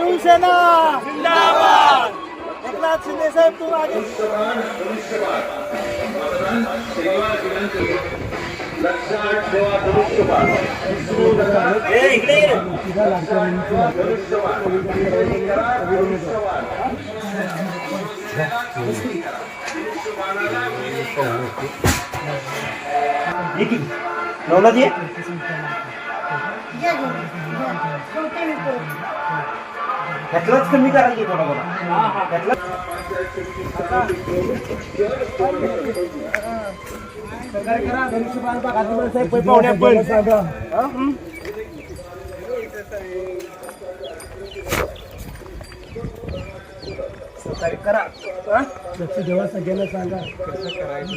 शिवसेना जिंदाबाद. एकनाथ शिंदे साहेब तू आगे. नवनाथ ये ह्यातलंच कमी करायची थोडा बघा सहकार्य करा. लक्ष देवा सगळ्यांना सांगा कसं करायचं.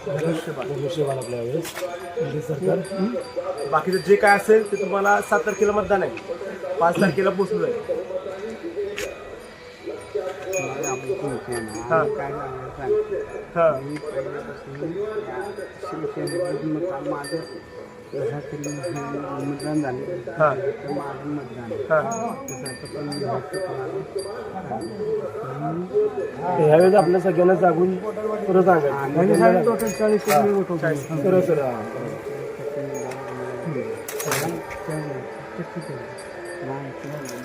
धनुष्यबाण आपल्या वेळेस सरकार. बाकीचं जे काय असेल ते तुम्हाला 7 तारखेला मतदान आहे. 5 तारखेला पोचलो आहे. हां हां मतदान झाले. हां ह्यावेळेस आपल्या सगळ्यांना जागून खरं सांगायचं. टोटल 40 खरं सर.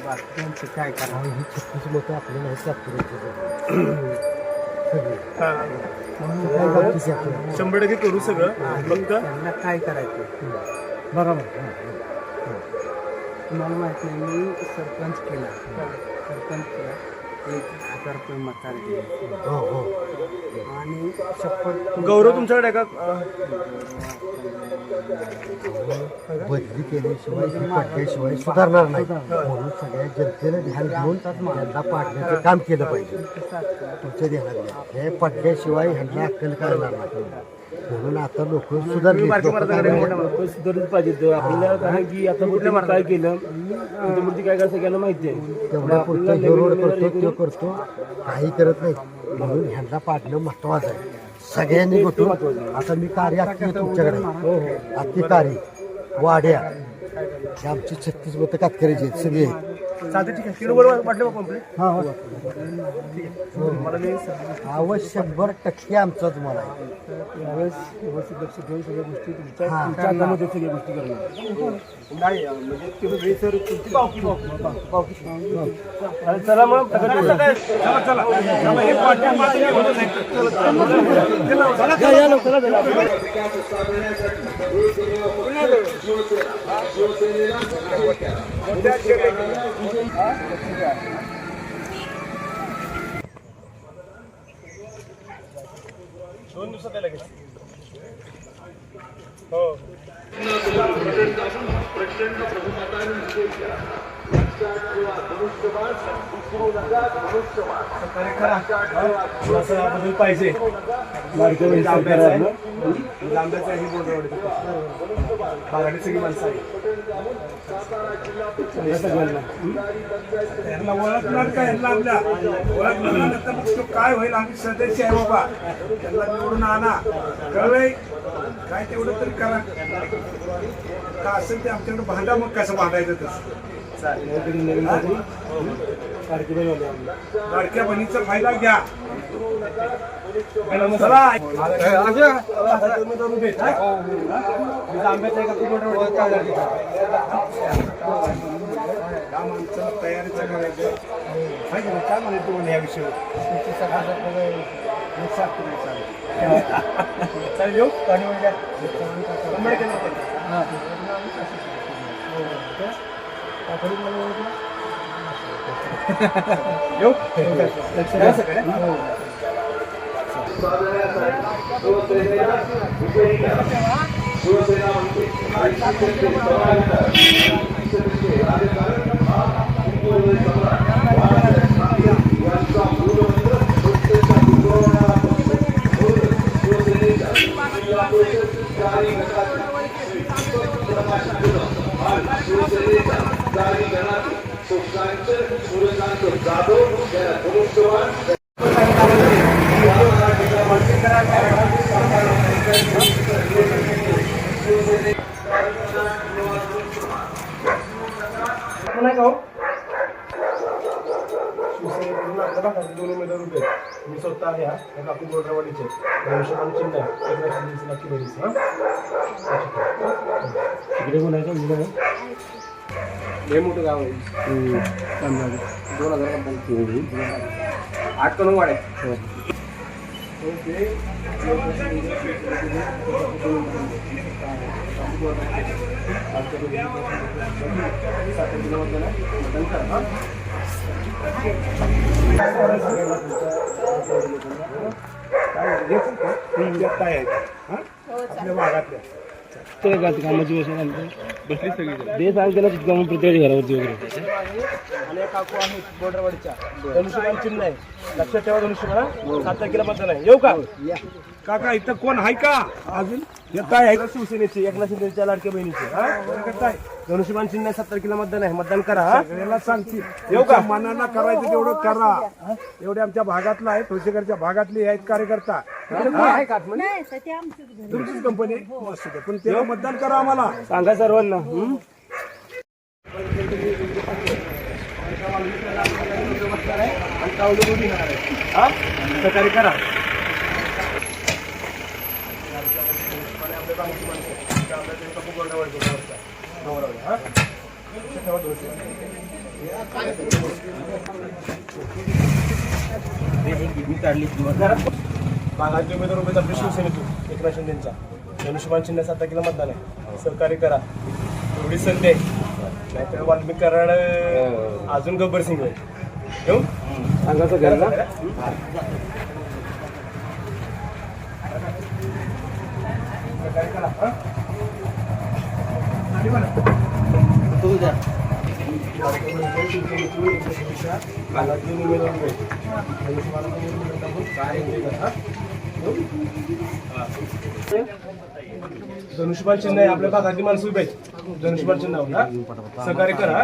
बाकीचं काय करा ही 36 मतं आपल्याला नाही प्राप्त होत. 100% करू सगळं. फक्त त्यांना काय करायचं बरोबर. तुम्हाला माहित नाही मी सरपंच केला. 1,000 रुपये मतार दिले. आणि शपथ गौरव तुमच्याकडे का बदली केल्याशिवाय पडल्याशिवाय सुधारणार नाही. म्हणून सगळ्या जनतेनं ध्यान देऊन ह्यांना पाडण्याचं काम केलं पाहिजे. तुमच्या ध्यानात हे पडल्याशिवाय ह्यांना अक्कल करणार नाही. म्हणून आता लोक सुधारली सुधारलीच पाहिजे आपल्याला. कारण की आता कुठल्या काय केलं त्याच्यावरती काय काय सगळ्यांना माहिती आहे. तेवढ्या पुढचं जो रोड करतो तो करतो, काही करत नाही. म्हणून ह्यांना पाडणं महत्वाचं आहे. सगळ्यांनी गोष्टी आता मी कार्य आखी तुमच्याकडे आखी कार्य वाड्या हे आमची 36 मतं कातकऱ्याची आहेत सगळे. चालते ठीक आहे. किलोवर वाटलं कंप्लीट. हां हो मला आवश्यक 100% आमचा तुम्हाला यावेळेस व्यवस्थित लक्ष ठेवून सगळ्या गोष्टी तुमच्या हातामध्ये सगळ्या गोष्टी करणार नाही. म्हणजे तुम्ही सर तुमची पावकी चला मग दोन दिवसात लगेच. हो प्रचंड बदल पाहिजे. लांब्याचं आहे बागाडी सगळी माणसं आहे. यांना ओळखणार का? यांना आपल्या ओळखल्यानंतर मग तो काय होईल. आम्ही सदस्य आहे बाबा. त्यांना निवडून आणा. कळलंय काय तेवढं तरी करा. का असेल ते आमच्याकडे भांडा. मग कसं भांडायचं तसं. लाडक्या बहिणीचा फायदा घ्या. तयारीचं करायचं काय म्हणतो या विषयावर. चालेल येऊ पाणी येऊ शिवसेनेकडून आपल्या भागात 2 उमेदवार उभे आहेत. मी स्वतः आहे हा काकू बोर्डरवाडीचे धनुष्यबाण चिन्ह आहे 1,20,000 नक्की बरीच इकडे बोलायचं उभं हे मोठं गाव आहे 2000 8 करून वाढ आहे काय आहेत आपल्या भागातल्या कामाची बसली सगळी ते सांगते ना तितकं प्रत्येक घरावरती वगैरे आणि काकू आहेत बोर्डरवाडीच्या धनुष्यबाण चिन्ह आहे लक्षात ठेवा धनुष्यबाण 7 तारखेला मतदान आहे येऊ का काका इथं कोण आहे का अजून येत आहे शिवसेनेचे एकनाथ शिंदेच्या लाडक्या बहिणीचे काय धनुष्यबाण चिन्ह 7 तारखेला मतदान आहे मतदान करा हा सगळ्याला सांगतील येऊ का मनानं करायचं तेवढं करा एवढे आमच्या भागातला आहे ठोसेकरच्या भागातले आहेत कार्यकर्ता तुमचीच कंपनी मस्त आहे. पण तेव्हा मतदान करा आम्हाला सांगा सर्वांना सहकार्य करा भागाचे उमेदवार उभे आपल्या शिवसेनेतून एकनाथ शिंदेचा धनुष्यबाण चिन्ह 7 तारखेला मतदान आहे सहकार्य करा एवढी संधी आहे नाहीतर वाल्मिक कराड अजून गब्बर सिंग आहे येऊ सांगा सगळ्यांना सहकार्य करा धनुष्यबाण चिन्ह आहे आपल्या भागातली माणसं उभे आहेत धनुष्यबाण चिन्ह सहकार्य करा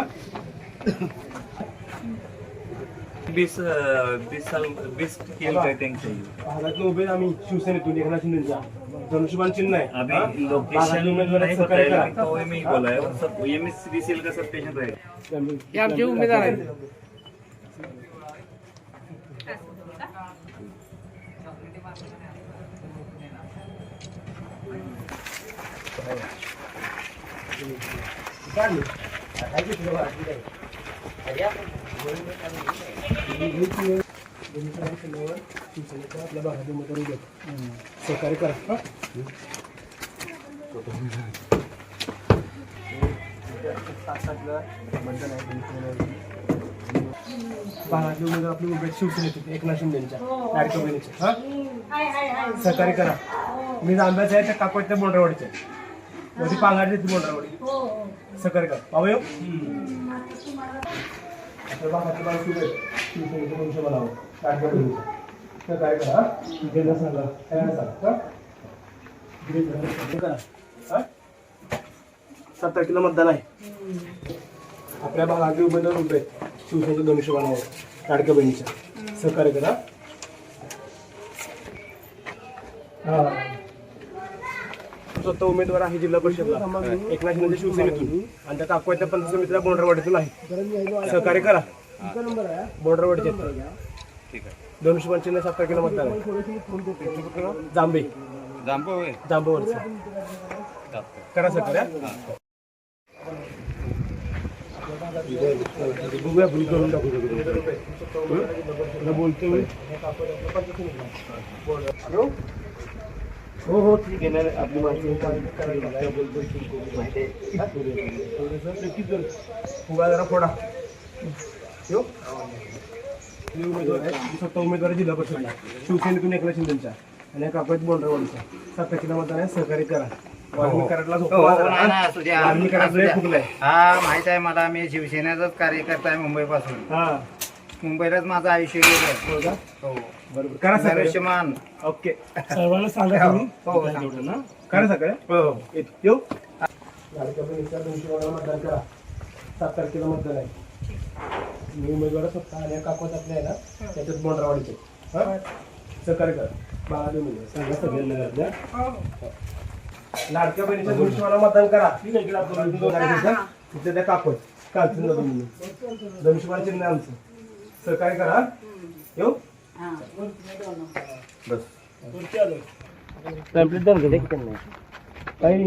20 किलो कटिंग चाहिए भागातले उभे आम्ही शिवसेनेतून एकनाथ शिंदेचा धनुष्यबाण चिन्ह आहे अभी लोकेशन नहीं बताया तो वही में ही बोला है और सब EMSDCL का सब पेशेंट रहेगा हे आमचे उमेदवार आहेत आपल्या भागात उमेदवार उभे सहकार्य करा भागातले उमेदवार आपले उभे शिवसेनेचे एकनाथ शिंदेच्या लाडक्या बहिणीचे सहकार्य करा मी जांभ्याच्या आहे त्या काकोच्या बोंडरवाडीच्या मध्ये पांगाडची ती बोंडरवाडी सहकार्य करा पाहू येऊ आपल्या भागातले माणसं उभे शिवसेनेचे मनुष्य बनावं लाडक्या बहिणीचे सहकार्य करा गेलं सांगा काय सांगा 7 तारखेला मतदान आहे आपल्या भागातले उमेदवार उभे आहेत शिवसेनेचे धनुष्यबाणावर लाडक्या बहिणीच्या सहकार्य करा स्वतः उमेदवार आहे जिल्हा परिषदला एकनाथ शिंदे शिवसेनेतून आणि त्या काकू त्या पंचायत समितीला बोंडरवाडीतून आहे सहकार्य करा बोंडरवाडीचे धनुष्यबाण चिन्ह 7 तारखेला मतदान आहे जांभे जांभेवरचं करा सहकार्य बघूया भूल करून टाकू बोलतोय हो हो ठीक आहे ना आपली माहिती फुगा जरा फोडा यो स्वतः उमेदवार जिल्हा परिषदला शिवसेनेतून एकनाथ शिंदेचा आणि काकोत बोंडरवाडीचा 7 तारखेला मतदान आहे सहकार्य करा वाल्मिक कराडला वाल्मिक कराडला फुगलाय हा माहित आहे मला मी शिवसेनेचाच कार्यकर्ता आहे मुंबईपासून हा मुंबईलाच माझं आयुष्य गेलं हो का हो बरोबर करा सगळं आयुष्यमान ओके सर्वांना सांगा तुम्ही हो सांगतो ना करा सगळं हो येऊ लाडक्या बहिणीच्या धनुष्यबाणावर मतदान करा 7 तारखेला मतदान आहे मी उमेदवार स्वतः आणि काकोत आपल्या आहे ना त्याच्यात बोंडरवाडीचे हा सहकार्य करा बाळा उमेदवार सांगा सगळ्यांना घातल्या लाडक्या बहिणीच्या धनुष्यबाणावर मतदान करा तिथे त्या काकोत कालचं धनुष्यबाण चिन्ह आमचं सहकार्य करा. येऊ बस पॅम्पलेट द्या ना काही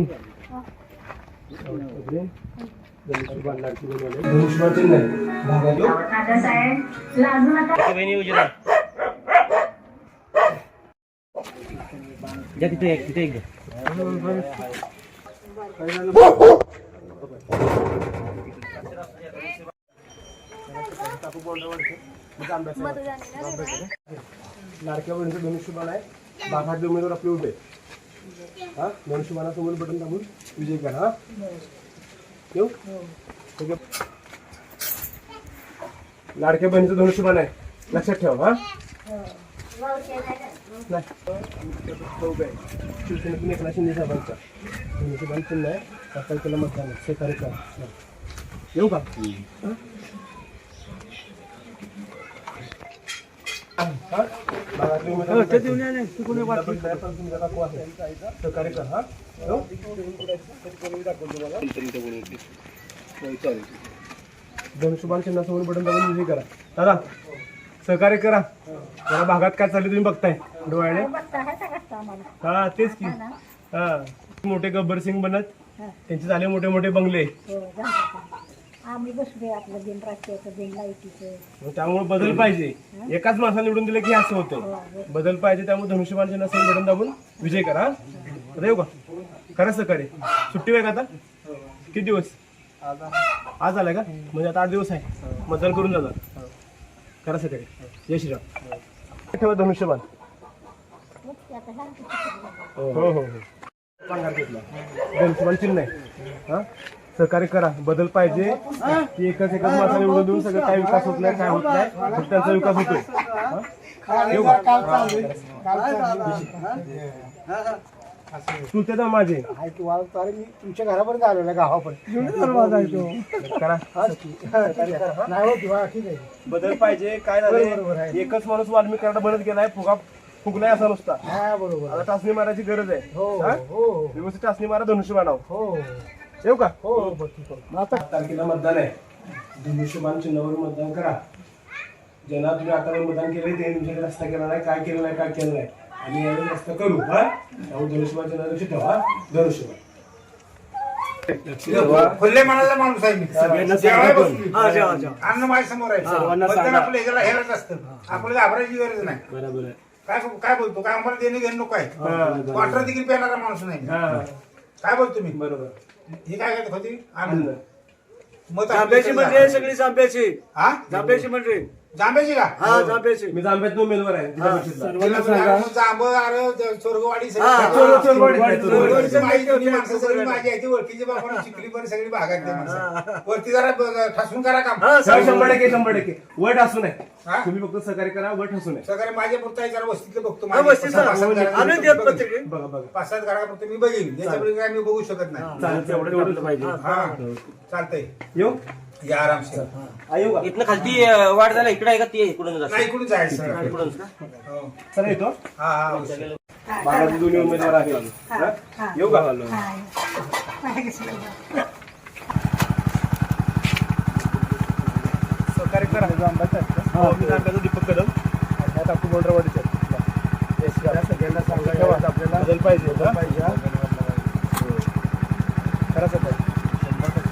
धनुष्यबाण चिन्ह आहे भागात येऊ लाडक्या बहिणीचं धनुष्यबाण आहे. बागातले उमेदवार आपले उभे हा धनुष्यबाणासमोर बटन दाबून विजय करा. हा येऊ ठीक आहे. लाडक्या बहिणीचं धनुष्यबाण आहे लक्षात ठेवा. हा शिवसेनेतून एकनाथ शिंदे साहेबांचा धनुष्यबाण चिन्ह आहे. आता त्याला मतदान आहे. सहकार्य करा. येऊ का सहकार्य कर. हा धनुष्यबाण चिन्हासमोर बटन दाबून विजय करा. दादा सहकार्य करा. मला भागात काय चालू तुम्ही बघताय डोळ्याने. हा तेच की हा मोठे गब्बर सिंग बनत त्यांचे झाले मोठे मोठे बंगले. आम्ही बसलोय आपलं दिन राष्ट्रीयचं दिन लाईटीचं. त्यामुळे बदल पाहिजे. एकाच माणसाला निवडून दिलं की असं होतं. बदल पाहिजे त्यामुळे धनुष्यबाण चिन्हासमोर बटन दाबून विजय करा. आता येऊ का करा सहकार्य. सुट्टी आहे का आता किती दिवस आज आलाय का म्हणजे आता 8 दिवस आहे. मतदान करून जाणार. करा सहकार्य. जय श्रीराम. ठेवा धनुष्यबाण. हो हो हो धनुष्यबाण चिन्ह आहे. हा सहकार्य करा. बदल पाहिजे. एकच माणसाला निवडून देऊन सगळं काय विकास होत नाही काय होत नाही. फक्त त्यांचा विकास होतोय. चुलते तर माझे तुमच्या घरापर्यंत आलो ना गावापर्यंत करा. ठीक आहे. बदल पाहिजे. काय झालं एकच माणूस वाल्मिक कराडा बनत गेलाय. फुगलाय असा नुसता. बरोबर. आता टाचणी मारायची गरज आहे. हा? व्यवस्थित टाचणी मारा धनुष्यबाणावर. हो येऊ का हो तारखेला मतदान आहे. धनुष्यबाण चिन्हावर मतदान करा. ज्यांना तुम्ही आता मतदान केले ते तुमच्याकडे रस्ता केला नाही काय केलं नाही काय केलं नाही आणि यावेळी रस्ता करू. हा त्यामुळे धनुष्यबाण चिन्ह लक्ष ठेवा. धनुष्यबाण खुल्ले मनाला माणूस आहे मी. अन्न माझ्या समोर आहे. मतदान आपलं ह्याला हेरत असतं. आपल्याला घाबरायची गरज नाही. बरोबर आहे. काय बोलतो काय आम्हाला देणे घेणं नको आहे. क्वार्टर देखील पेरणारा माणूस नाही. काय बोलतो मी बरोबर. हे काय करत होती आनंद मत जांभ्याची मंडळी आहे सगळी जांभ्याची. हा जांभ्याची मंडळी. जांभ्याची का हा जांभ्याची. मी जांभ्यात उमेदवार आहे जिल्हा परिषदला. जांब अरे चोरगवाडी माझी आहे ती ओळखीची बाबा चिखली पण सगळी भागात वरती जरा ठसून करा काम. 100% वट असू नये. तुम्ही फक्त सहकार्य करा. वट असू नये. सगळे माझ्या पुरता जरा वस्तीतलं बघतो. आम्ही देत पत्रिके. बघा बघा 5-7 घरापुरतं मी बघेन. त्याच्यापुढे काय मी बघू शकत नाही. तेवढं पाहिजे. हा चालतंय. येऊ या आरामशीर. येऊ का इथनं खालती वाढ झाला इकडे आहे का ती इकडून नाही इकडून जायचं. इकडून का हो. चला येतो. हा हा अवश्य. बाळाचे दोन्ही उमेदवार आहेत. येऊ का सहकार्य करा. मी जांभ्याचा दीपक कदम टाकू बोंडरवाडीच्या सगळ्यांना सांगा आपल्याला बदल पाहिजे. खरं सहकार्य आपल्या भागात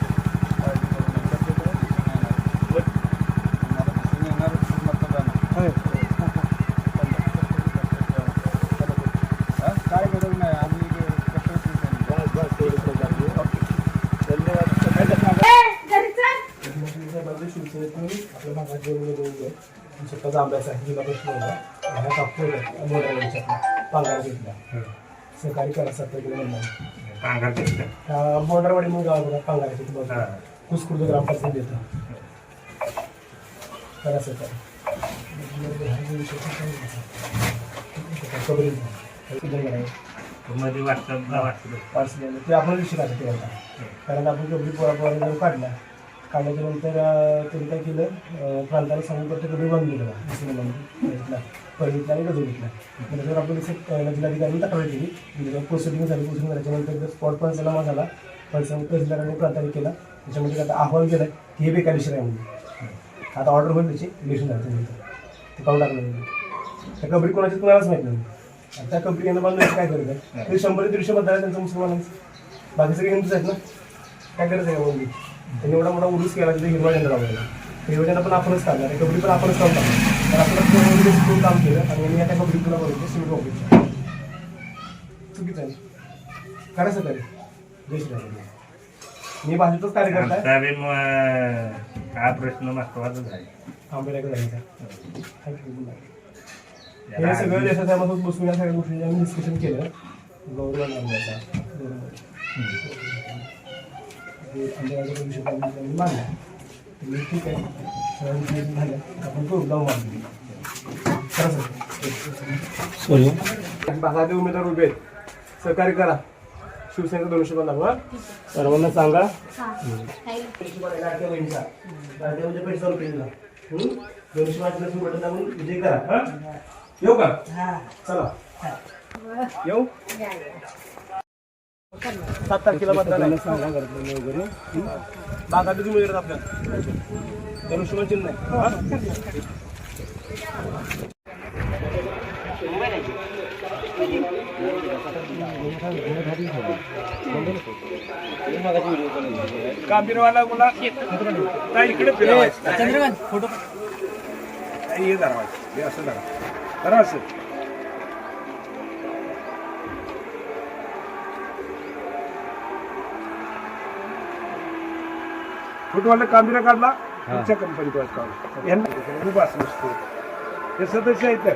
स्वतःचा अभ्यास आहे. जिल्हा परिषद पांगार घेतला. सहकारी करा. 70 किलो बोंडरवाडी म्हणून गाव बघा पांगाराची कुसकुर्द ग्रामपंचायत देतो. करा सहकारी. ते आपण विषय काढतो तेव्हा कारण आपण कबड्डी पोरा जाऊन काढल्याच्या नंतर त्यांनी काय केलं प्रांताला सांगून करतो कबड्डी बंद केलं पहिलीतला आणि गजवलीतला. नंतर आपण जिल्हाधिकाऱ्यांनी तक्रार केली. प्रोसिडिंग झाली. प्रोसिडिंग झाल्याच्यानंतर स्पॉट पंचनामा झाला. पंचनामा तहसीलदारांनी प्रांताने केला. त्याच्यामध्ये आता आव्हान केलं की हे बेकायदेशीर आहे म्हणून आता ऑर्डर होईल त्याची इलेक्शन झालं ते पाहून टाकलं त्या कंपनी कोणाची तुम्हालाच माहिती नाही आणि त्या कंपनीनं मला काय करत आहे ते 100-150 मतदार आहे त्यांचं मुसलमानांचं बाकी सगळे हिंदूच आहेत ना काय करायचं आहे मग त्यांनी एवढा मोठा उरूस केला तिथे हिरवा झेंडा लावलेला हिरवा झेंडा पण आपणच काढणार आहे कंपनी पण आपणच काम टाकणार तर आपल्याला काम केलं आणि यांनी या त्या कंपनी तुला बघितलं सिमेंट ऑफिसच्या चुकीचं आहे करायचं तरी जय श्रीराम मी भाजपचाच कार्यकर्ता आहे हा प्रश्न महत्वाचाच आहे आंबेडकर जायचा हे सगळं देशाच्या मधून बसून या सगळ्या गोष्टींचे आम्ही डिस्कशन केलं गौरव आणण्याचा आंबेडकर विषय मानला तुम्ही ठीक आहे सगळ्यांनी झालं आपण करू जाऊ मागणी खरं सर भागाचे उमेदवार उभे आहेत सहकार्य करा शिवसेनेचा 250 लागवा सर्वांना सांगा लाडक्या बहिणीचा लाडक्या म्हणजे पैसा रुपये दिला 250 बटन दाबून विजय करा येऊ का चला येऊ 7 तारखेला मतदान आहे सांगा वगैरे बागाचे उमेदवार आपल्याला 250 चिन्ह आहे कांबीरवाला बोला इकडे फिरवायचं फोटो हे धरावायचं हे असं धरा असं फोटोवाला कांबिरा काढला तुमच्या कंपनीत काढला यांना खूप असं नसतो हे सदस्य आहेत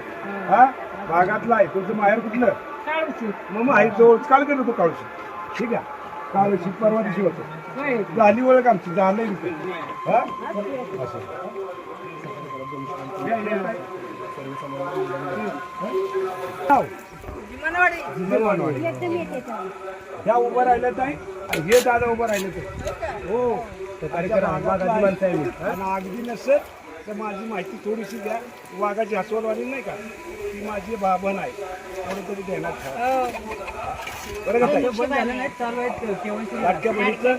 हा भागातला आहे तुमचं माहेर कुठलं मग माहीत जवळच काल गेलो तो काळशी ठीक आहे काळशी परवा दिवशी होतो झाली ओळख आमची झालं हा असं ह्या उभं राहिलं ताई हे दादा उभं राहिलं ते हो अगदी नसत तर माझी माहिती थोडीशी द्या वाघाची हसवलवाणी नाही का ती माझी बाबन आहे थोडं तरी देण्यात बरं का लाटक्या बहिणीचं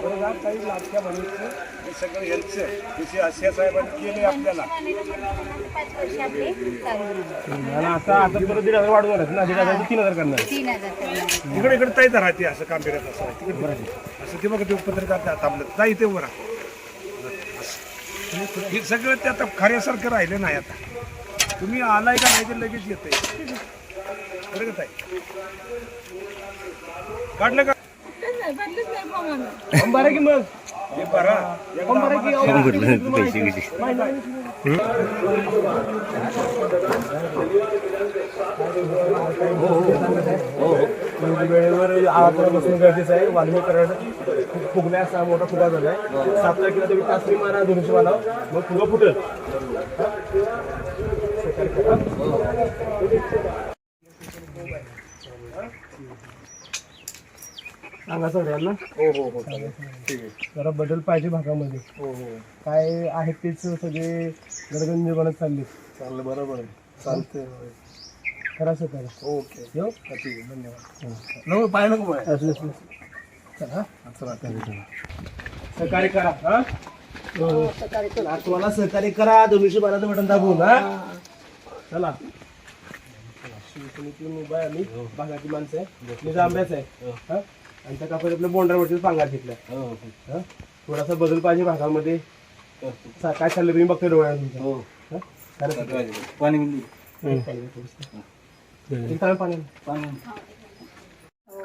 बरं का काही लाटक्या बहिणीचं हे सगळं यांचं जसे आसिया साहेबांनी केले आपल्याला आता परत 1,500 वाढवणार आहेत ना 1,500 3,000 करणार इकडे ताईत राहते असं काम करत असं तिकडे असं ते बघा ते पत्रकार थांबलं ताई ते उभं राहा हे सगळं ते आता खऱ्यासारखं राहिलं नाही आता तुम्ही आलाय का नाही ते लगेच येतंय बरं का ताई काढलं का बरं की मग हे बरा वेळेवर बसून गरजेचं आहे वाल्मी कराड फुगण्या असा मोठा फुगा झालाय 7 तारखेला तुम्ही कासरी मारा 200 मारा मग फुगा फुटेल सांगा सगळ्यांना हो ठीक आहे जरा बदल पाहिजे भागामध्ये हो काय आहेत तेच सगळे गडगंज बनत चाललं बरोबर आहे चालते खरं असं करा ओके येऊ ठीक आहे धन्यवाद पाय नको चला सहकार्य करा हा तुम्हाला सहकार्य करा 212 बटन दाबून हा चला शिवसेनेतून उभा आहे आम्ही भागाची माणसं आहे मी जांभ्याच आहे हा आणि त्या कापड आपल्या बोंडरावरती पांगार घेतला थोडासा बदल पाहिजे भागामध्ये काय चाललं तुम्ही बघतोय डोळ्यात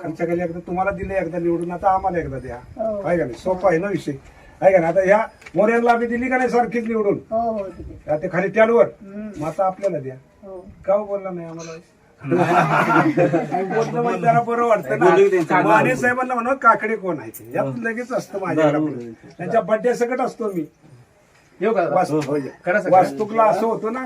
आमच्याकडे एकदा तुम्हाला दिले एकदा निवडून आता आम्हाला एकदा द्या आहे का नाही सोपा आहे ना विषय आहे का नाही आता ह्या मोऱ्यांना आम्ही दिली का नाही सारखीच निवडून ते खाली त्यालवर मग आता आपल्याला द्या का बोलला नाही आम्हाला बोललं म्हणजे जरा बरं वाटतं ना माने साहेबांना म्हणा काकडे कोण आहे यात लगेच असतं माझ्याकडे त्यांच्या बड्डे सकट असतो मी येऊ का वास्तुकला असं होतं ना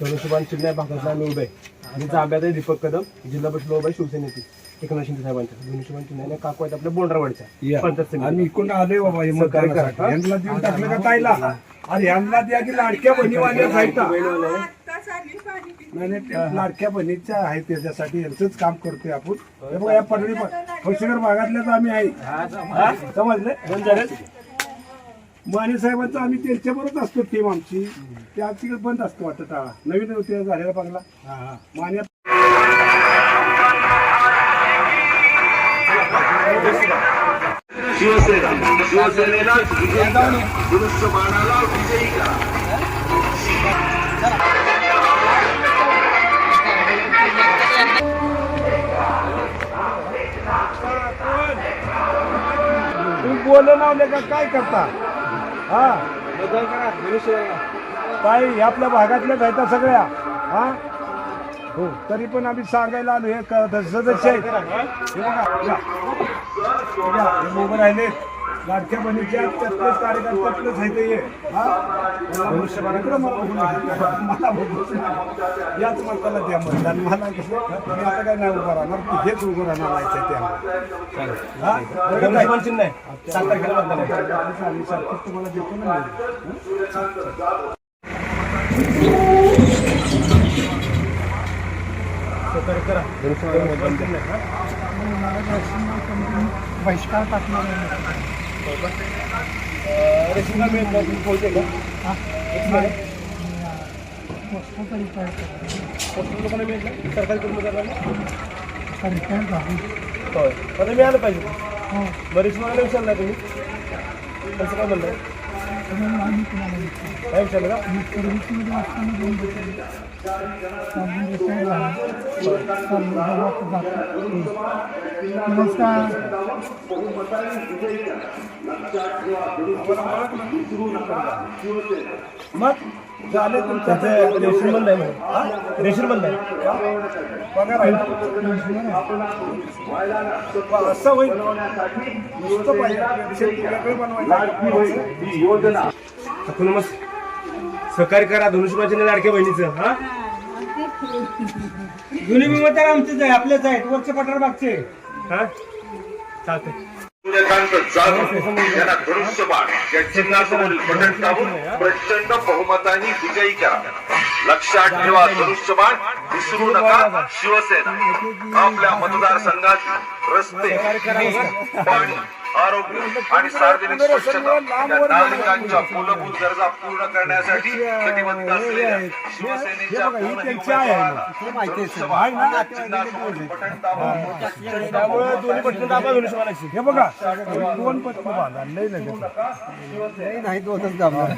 धनुष्यबाण चिन्ह भागातला आम्ही उभे आणि जांभ्यात आहे दीपक कदम जिल्हा परिषद उभा आहे शिवसेनेची एकनाथ शिंदे साहेबांच्या धनुष्यबाण चिन्ह काकू आहेत आपल्या बोंडरावाडच्या आणि इकडून आलोय बाबा यांना देऊन टाकलं का ताईला अरे यांना द्या की लाडक्या बहिणीवाल्या जायचा नाही लाडक्या बहिणीच्या आहेत त्याच्यासाठी यांचंच काम करतोय आपण हे बघा या पडवी फौशेगर भागातल्याच आम्ही आहे समजले माने साहेबांचं आम्ही त्यांच्याबरोबरच असतो टीम आमची ते आमची बंद असतो वाटतं टाळा नवीन ते झालेला बंगला माने शिवसेनेला दुरुस्त बाणाला विजयी करा. तुम्ही बोललं नावले का काय करता हा काय आपल्या भागातल्या जायता सगळ्या हा हो तरी पण आम्ही सांगायला आलो हे सदस्य आहेत हे बघा या. हे उभं राहिले लाडक्या बहिणीच्या त्यातलेच कार्यकर्त्यातलेच आहे ते याच मताला द्या मतदान मला कसं मी आता काय नाही उभं राहणार की हेच उभं राहणार आम्ही सारखंच तुम्हाला देतो ना बहिष्कार टाकणार रेशनला मिळत नाही तुम्ही पोहोचते का लोकांना मिळत नाही सरकारी कर्मचाऱ्यांना होय आता मिळालं पाहिजे बरेच मला विचारलं नाही तुम्ही कसं काय म्हणलं काय विचारलं का मग झाले तुमच्या रेशन बंद आहे रेशन बंद आहे पगार आहे असं होईल नुसतं पाहिजे वेगळं बनवायचं सहकार्य करा धनुष्यबाच्या लाडक्या बहिणीचं हा जुनी विमतार आमचेच आहे आपलेच आहेत वरचे पठार मागचे हा चालतंय त्यांना धनुष्य बाण या चिन्हासमोरील बटन दाबून प्रचंड बहुमताने विजयी करा. लक्षात ठेवा धनुष्य बाण विसरू नका. शिवसेना आपल्या मतदारसंघात रस्ते पाणी आरोग्य आणि सार्वजनिक स्वच्छता या नागरिकांच्या मूलभूत गरजा पूर्ण करण्यासाठी कटिबद्ध असलेल्या शिवसेनेच्या त्यामुळे दोन्ही पटकन दाबा धनुष्यबाणाची हे बघा दोन पत्नी बांधा लय नाही दोनच दाबणार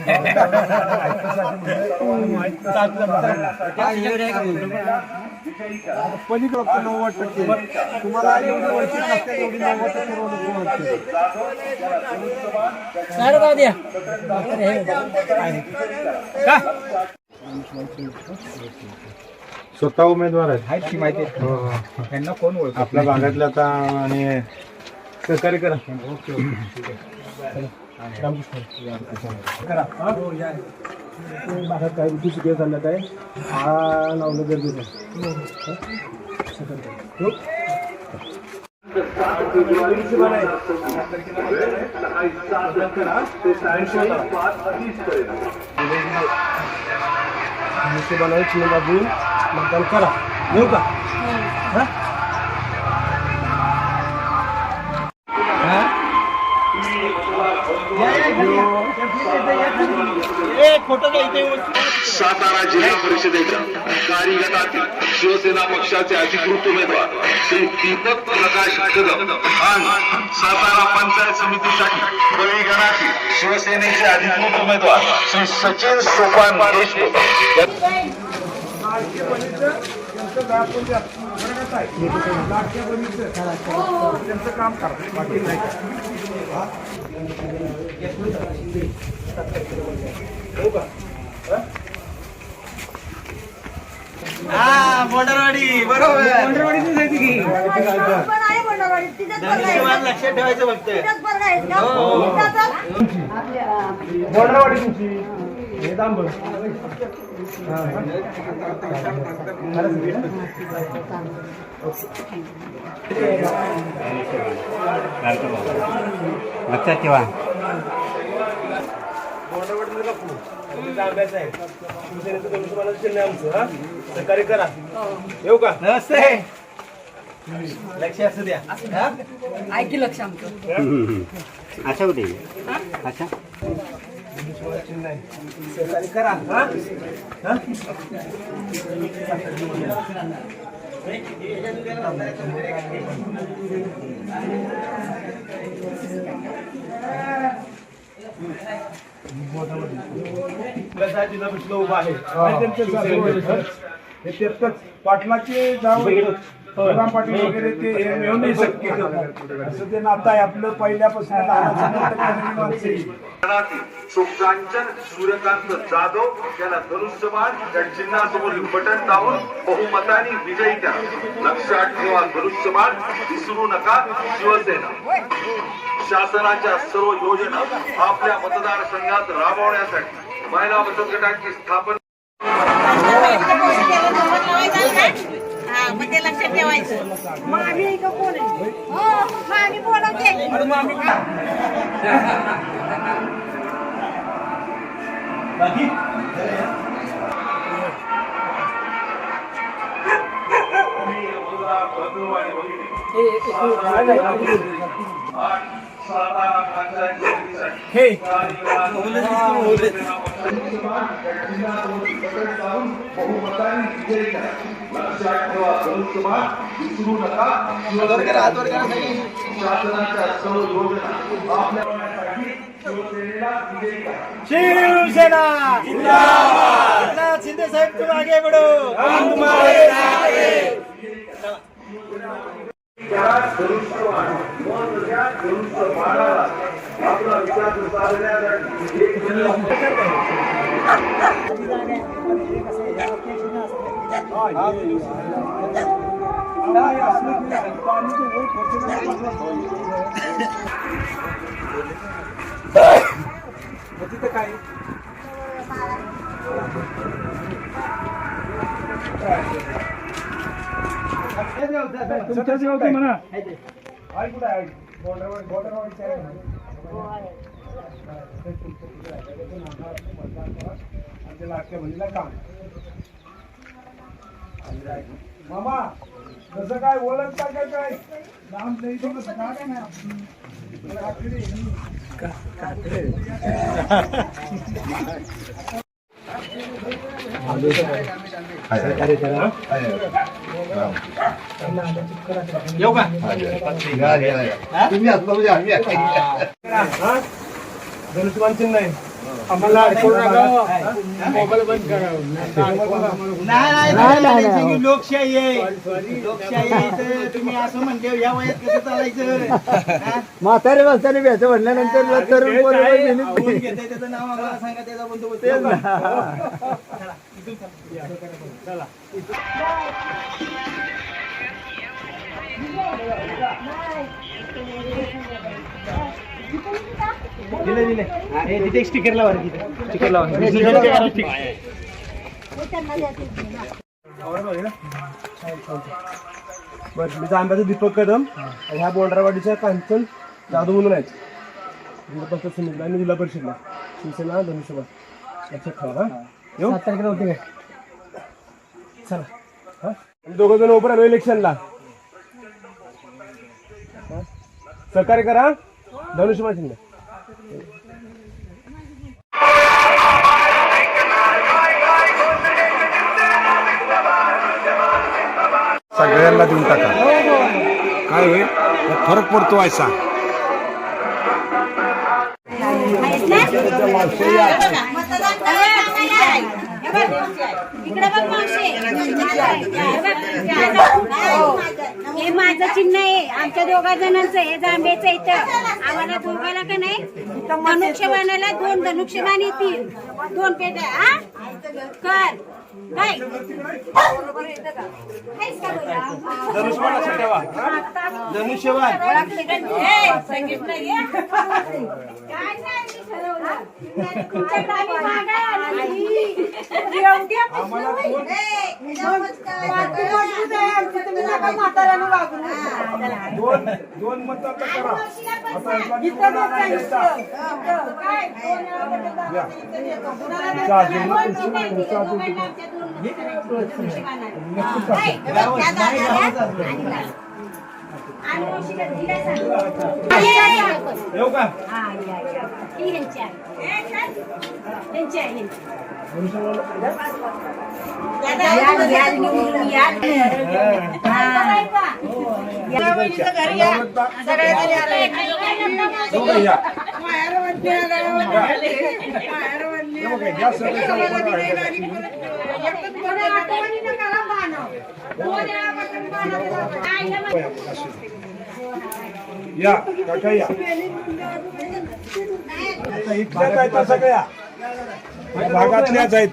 पलीकडे 90% तुम्हाला एवढी वळखी नसते एवढी 90% स्वतः उमेदवार आहेत की माहिती त्यांना कोण ओळख आपल्या भागातल्या आता आणि सहकार्य करा भागात काय उद्देश शिकायला चाललं काय हा लावणं गरजेचं आहे चिन्ह दाबून मतदान करा येऊ का सातारा जिल्हा परिषदेच्या कार्यगटातील शिवसेना पक्षाचे अधिकृत उमेदवार श्री दीपक प्रकाश कदम आणि सातारा पंचायत समितीसाठी बळीगणातील शिवसेनेचे अधिकृत उमेदवार श्री सचिन सोपान देशमुख लाडक्या बहिणीचं त्यांचं दाखवून द्या बरं कसं आहे लाडक्या बहिणीचं त्यांचं काम करा बाकी नाही बोंडरवाडी बरोबर पण आहे मंडळवाडीत, तिथंच बरं आहे. लक्षात ठेवायचं फक्त तिथंच बरं आहे का? बॉर्डरवाडी तुमची हे दांब लक्षात ठेवा बॉर्डरवाडीला पुढे अभ्यास आहे शिवसेनेचं धनुष्यबाणाचं चिन्ह आहे आमचं हा सहकार्य करा येऊ का नमस्ते लक्ष असू द्या ऐकी लक्ष आमचं अच्छा होते अच्छा सहकार्य करा हा? हा? कसा जिल्हा परिषद उभा आहे हे तिरकच पाटलाचे जाऊ राम पाटील वगैरे ते हे मिळू नाही शकते असं ते नातं आहे आपलं पहिल्यापासून लहानाचं मोठं केलेली माणसं आहे. शुभकांचन सूर्यकांत जाधव यांना धनुष्यबाण या चिन्हासमोरील बटन दाबून बहुमताने विजयी करा. लक्षात ठेवा, धनुष्यबाण विसरू नका. शिवसेना शासनाच्या सर्व योजना आपल्या मतदारसंघात राबवण्यासाठी महिला बचत गटांची स्थापना मग ते लक्षात ठेवायचं. मग आम्ही इथं कोण आहे मग आम्ही बोलवते बाकी हे लक्षात ठेवा, धनुष्यबाण विसरू नका. शासनाच्या सर्व योजना आपल्यासाठी शिवसेनेला विजयी करा. शिवसेना जिंदाबाद. एकनाथ शिंदे साहेब तुम आगे बढ़ो, हम तुम्हारे साथ हैं. धनुष्यबाण मन द्या, धनुष्यबाणाला आपला विचार साधण्यासाठी एक तिथं काय तुमच्या जेव्हा म्हणा आहे कुठं आहे बॉर्डरवाडीचे आहे म्हणा. आणि त्याला अख्ख्या बहिणीला काम मामा कसं काय ओळखता काय काय लांब नाही तो कसं काय नाही येऊ का तुम्ही असलं आम्ही धनुष्यबाण चिन्ह आहे. आम्हाला अडकवू नका. नाही लोकशाही आहे. लोकशाही आहे तर तुम्ही असं म्हणते या वयात कसं चालायचं. म्हातारे माणसाने भेट म्हणल्यानंतर तरुण कोण घेतंय त्याचं नाव आम्हाला सांगा, त्याचा बंदोबस्त दिले तिथे एक स्टिकर लावा, स्टिकर लावा. बरं, मी आंब्याचा दीपक कदम आणि ह्या बोंडरावाडीच्या कांचन जाधव म्हणून आहेत. जिल्हा परिषद समितीला आणि जिल्हा परिषदला शिवसेना धनुष्यबाण लक्षात ठेवा. हा येऊ 7 तारखेला होते काय चला. हा दोघं जण उभं राहिलो इलेक्शनला. सहकार्य करा. धनुष्यबाण चिन्ह सगळ्यांना देऊन टाका. काय होईल फरक पडतो असा. हे माझं चिन्ह आहे. आमच्या दोघा जणांचं हे जांभेचं इथं आम्हाला दोघाला का नाही धनुष्यबाणाला 2 धनुष्यबाण येतील 2 पेट्या. हा कर काय धनुष्यबाण दोन मत आता करा. येऊ का ही ह्यांची आहे. ह्यांची आहे, ह्यांची. या, निवडून या. घरी या सगळ्या घरी आले दोघं या. हे बघा, या सदस्याला कोण आहे? या काका या. आता इथल्याच आहेत ना सगळ्या या भागातल्याच आहेत.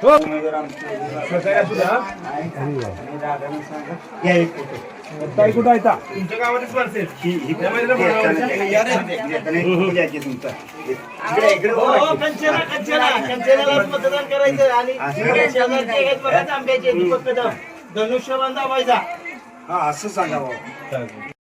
हो. सगळ्या सुद्धा ताई कुठं आहे ता? तुमच्या गावातच माणसं आहेत. मतदान करायचं आणि शेजारचे आहेत बघा आंब्याचे दीपक कदम धनुष्यबाण दाबायचा हा असं सांगा बाबा.